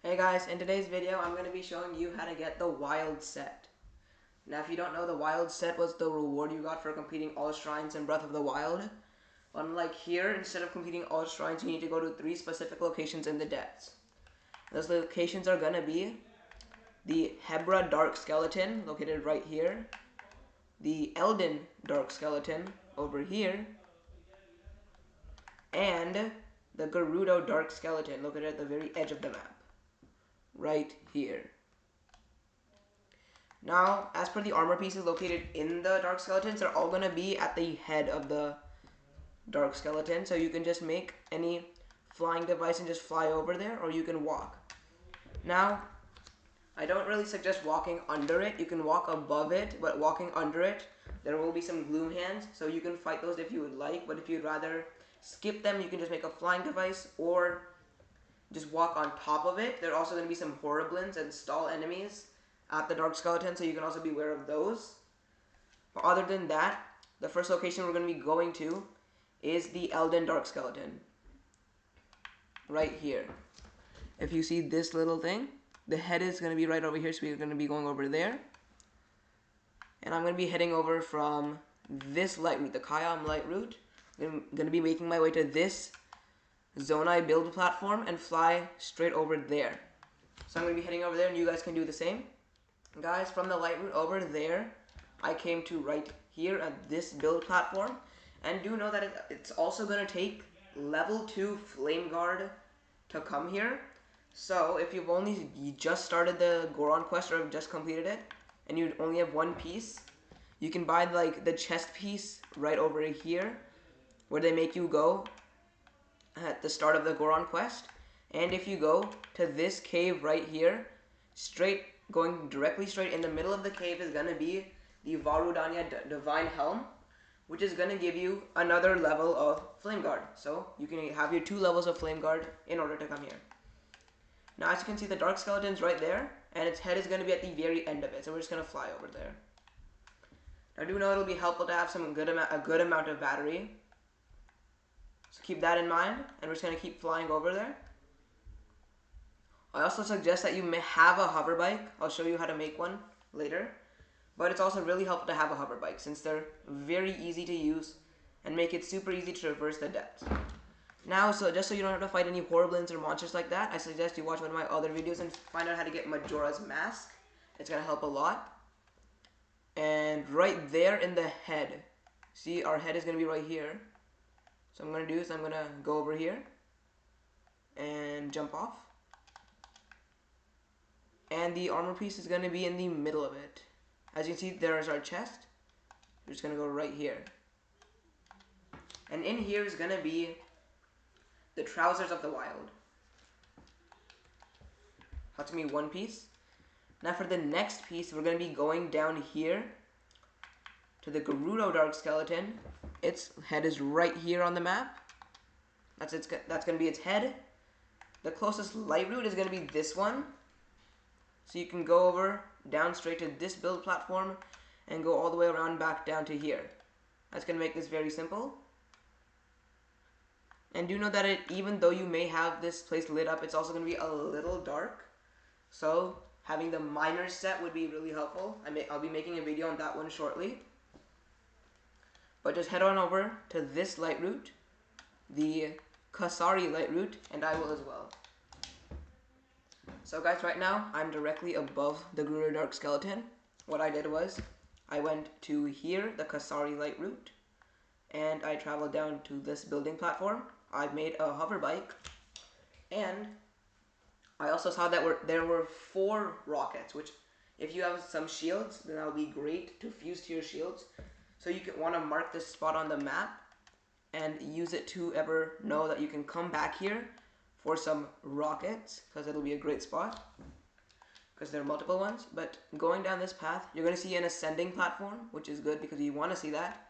Hey guys, in today's video I'm going to be showing you how to get the wild set. Now if you don't know, the wild set was the reward you got for completing all shrines in Breath of the Wild. Unlike here, instead of completing all shrines, you need to go to 3 specific locations in the depths. Those locations are going to be the Hebra Dark Skeleton, located right here, the Elden Dark Skeleton, over here, and the Gerudo Dark Skeleton, located at the very edge of the map, right here. Now, as per the armor pieces located in the Dark Skeletons, they're all going to be at the head of the Dark Skeleton. So you can just make any flying device and just fly over there, or you can walk. Now, I don't really suggest walking under it. You can walk above it, but walking under it, there will be some gloom hands. So you can fight those if you would like, but if you'd rather skip them, you can just make a flying device or just walk on top of it. There are also going to be some Horriblins and stall enemies at the Dark Skeleton, so you can also be aware of those. But other than that, the first location we're going to be going to is the Elden Dark Skeleton. Right here. If you see this little thing, the head is going to be right over here, so we're going to be going over there. And I'm going to be heading over from this light route, the Kayam light route. I'm going to be making my way to this Zonai build platform and fly straight over there. So I'm going to be heading over there, and you guys can do the same. Guys, from the light route over there, I came to right here at this build platform. And do know that it's also going to take level 2 Flame Guard to come here. So if you just started the Goron quest or have just completed it, and you only have one piece, you can buy like the chest piece right over here, where they make you go at the start of the Goron quest. And if you go to this cave right here, going directly straight in the middle of the cave is going to be the Varudanya Divine Helm, which is going to give you another level of Flame Guard. So you can have your 2 levels of Flame Guard in order to come here. Now as you can see, the Dark Skeleton's right there, and its head is going to be at the very end of it, so we're just going to fly over there. Now do know it'll be helpful to have a good amount of battery, so keep that in mind, and we're just going to keep flying over there. I also suggest that you may have a hover bike. I'll show you how to make one later. But it's also really helpful to have a hover bike, since they're very easy to use and make it super easy to traverse the depths. Now, just so you don't have to fight any Horriblins or monsters like that, I suggest you watch one of my other videos and find out how to get Majora's Mask. It's going to help a lot. And right there in the head, see, our head is going to be right here. So what I'm going to do is I'm going to go over here and jump off. And the armor piece is going to be in the middle of it. As you can see, there is our chest. We're just going to go right here. And in here is going to be the Trousers of the Wild. That's going to be one piece. Now for the next piece, we're going to be going down here to the Gerudo Dark Skeleton. Its head is right here on the map. That's going to be its head. The closest light route is going to be this one. So you can go down straight to this build platform and go all the way around back down to here. That's going to make this very simple. And do know that even though you may have this place lit up, it's also going to be a little dark. So having the miner set would be really helpful. I'll be making a video on that one shortly. But just head on over to this light route, the Kasari light route, and I will as well. So guys, right now, I'm directly above the Gerudo Dark Skeleton. What I did was, I went to here, the Kasari light route, and I traveled down to this building platform. I made a hover bike, and I also saw that there were 4 rockets, which if you have some shields, then that would be great to fuse to your shields. So you want to mark this spot on the map and use it to ever know that you can come back here for some rockets, because it'll be a great spot, because there are multiple ones. But going down this path, you're going to see an ascending platform, which is good because you want to see that.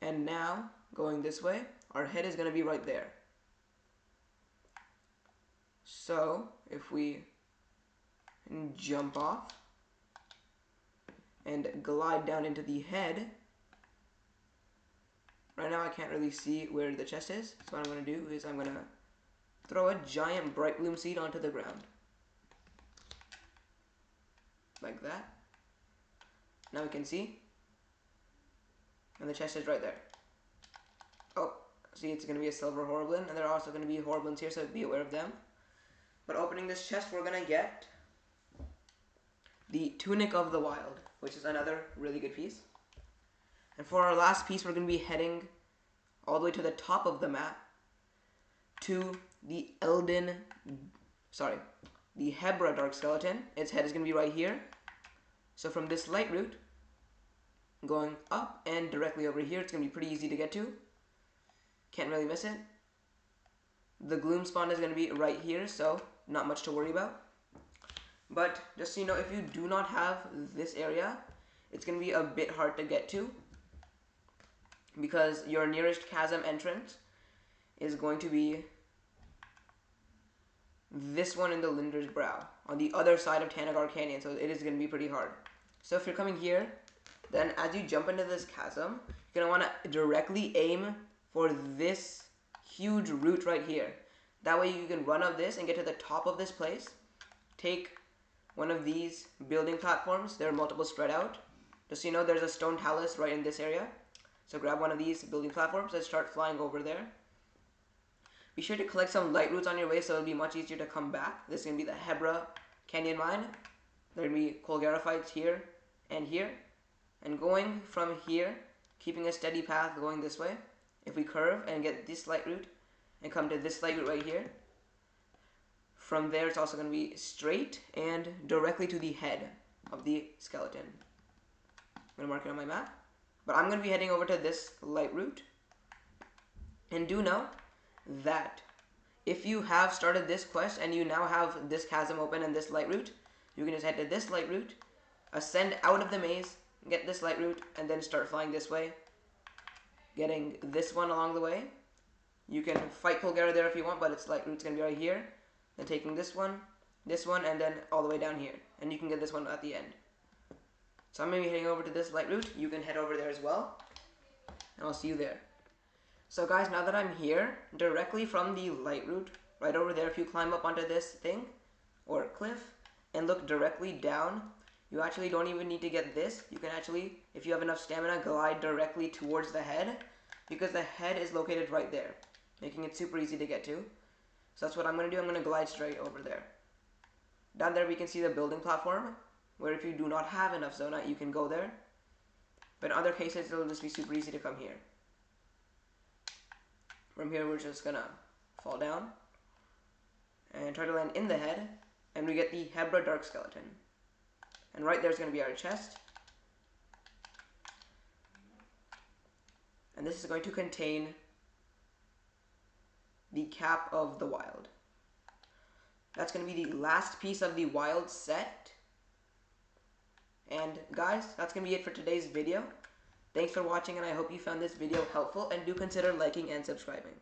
And now, going this way, our head is going to be right there. So, if we jump off and glide down into the head, right now I can't really see where the chest is, so what I'm going to do is I'm going to throw a giant bright bloom seed onto the ground. like that. Now we can see. And the chest is right there. Oh, see, it's going to be a silver horriblin, and there are also going to be horriblins here, so be aware of them. But opening this chest, we're going to get the Tunic of the Wild, which is another really good piece. And for our last piece, we're going to be heading all the way to the top of the map to the Hebra Dark Skeleton. Its head is going to be right here. So from this light route, going up and directly over here, it's going to be pretty easy to get to. Can't really miss it. The gloom spawn is going to be right here, so not much to worry about. But just so you know, if you do not have this area, it's going to be a bit hard to get to, because your nearest chasm entrance is going to be this one in the Linder's Brow, on the other side of Tanagar Canyon, so it is going to be pretty hard. So if you're coming here, then as you jump into this chasm, you're going to want to directly aim for this huge root right here. That way you can run up this and get to the top of this place. Take one of these building platforms. There are multiple spread out. Just so you know, there's a stone talus right in this area. So grab one of these building platforms and start flying over there. Be sure to collect some light roots on your way so it'll be much easier to come back. This is going to be the Hebra Canyon Mine. There are going to be Colgarophytes here and here. And going from here, keeping a steady path going this way, if we curve and get this light route and come to this light route right here, from there it's also going to be straight and directly to the head of the skeleton. I'm going to mark it on my map. But I'm going to be heading over to this light route. And do know that if you have started this quest and you now have this chasm open and this light route, you can just head to this light route, ascend out of the maze, get this light route, and then start flying this way, getting this one along the way. You can fight Colgara there if you want, but its light route's going to be right here. Then taking this one, and then all the way down here. And you can get this one at the end. So I'm going to be heading over to this light route. You can head over there as well. And I'll see you there. So guys, now that I'm here, directly from the light route, right over there, if you climb up onto this thing, or cliff, and look directly down, you actually don't even need to get this. You can actually, if you have enough stamina, glide directly towards the head, because the head is located right there, making it super easy to get to. So that's what I'm going to do. I'm going to glide straight over there. Down there we can see the building platform, where if you do not have enough Zonite, you can go there. But in other cases, it'll just be super easy to come here. From here, we're just going to fall down and try to land in the head, and we get the Hebra Dark Skeleton. And right there's going to be our chest. And this is going to contain the Cap of the Wild. That's going to be the last piece of the Wild set. And guys, that's going to be it for today's video. Thanks for watching, and I hope you found this video helpful, and do consider liking and subscribing.